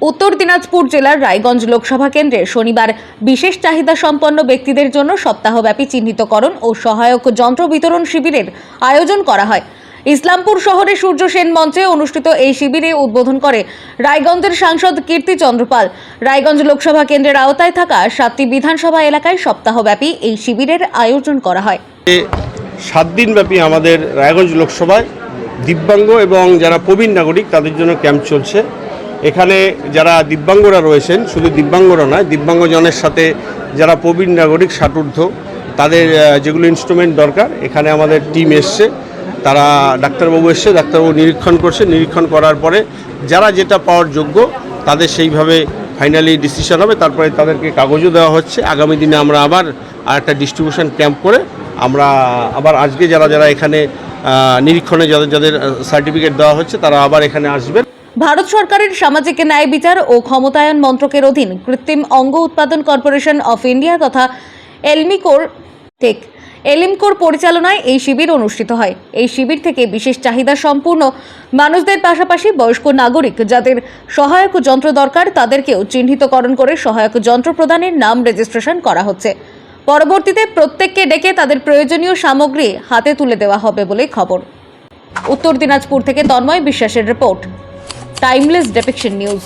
উত্তর দিনাজপুর জেলার রায়গঞ্জ লোকসভা কেন্দ্রে শনিবার বিশেষ চাহিদা সম্পন্ন ব্যক্তিদের জন্য সপ্তাহব্যাপী চিহ্নিতকরণ ও সহায়ক যন্ত্র বিতরণ শিবিরের আয়োজন করা হয়। ইসলামপুর শহরে সূর্য সেন মঞ্চে অনুষ্ঠিত এই শিবিরে উদ্বোধন করে রায়গঞ্জের সাংসদ কীর্তি চন্দ্র পাল। রায়গঞ্জ লোকসভা কেন্দ্রের আওতায় থাকা 7টি বিধানসভা এলাকায় সপ্তাহব্যাপী এই শিবিরের আয়োজন করা হয়। 7 দিনব্যাপী আমাদের রায়গঞ্জ লোকসভায় দিব্যাঙ্গ এবং যারা প্রবীণ নাগরিক তাদের জন্য ক্যাম্প চলছে। এখানে যারা দিব্যাঙ্গরা রয়েছেন, শুধু দিব্যাঙ্গরা নয়, দিব্যাঙ্গজনের সাথে যারা প্রবীণ নাগরিক 60 ঊর্ধ্ব, তাদের যেগুলো ইনস্ট্রুমেন্ট দরকার, এখানে আমাদের টিম এসছে। তারা ডাক্তারবাবু এসছে, ডাক্তারবাবু নিরীক্ষণ করছে। নিরীক্ষণ করার পরে যারা যেটা পাওয়ার যোগ্য তাদের সেইভাবে ফাইনালি ডিসিশন হবে। তারপরে তাদেরকে কাগজও দেওয়া হচ্ছে। আগামী দিনে আমরা আবার একটা ডিস্ট্রিবিউশন ক্যাম্প করে আমরা আবার আজকে যারা এখানে নিরীক্ষণে যাদের সার্টিফিকেট দেওয়া হচ্ছে তারা আবার এখানে আসবেন। ভারত সরকারের সামাজিক ন্যায় বিচার ও ক্ষমতায়ন মন্ত্রকের অধীন কৃত্রিম অঙ্গ উৎপাদন কর্পোরেশন অফ ইন্ডিয়া তথা এলিমকোর পরিচালনায় এই শিবির অনুষ্ঠিত হয়। এই শিবির থেকে বিশেষ চাহিদা সম্পূর্ণ মানুষদের পাশাপাশি বয়স্ক নাগরিক যাদের সহায়ক যন্ত্র দরকার তাদেরকেও চিহ্নিতকরণ করে সহায়ক যন্ত্র প্রদানের নাম রেজিস্ট্রেশন করা হচ্ছে। পরবর্তীতে প্রত্যেককে ডেকে তাদের প্রয়োজনীয় সামগ্রী হাতে তুলে দেওয়া হবে বলে খবর। উত্তর দিনাজপুর থেকে তন্ময় বিশ্বাসের রিপোর্ট, টাইমলেস ডেপিকশন নিউজ।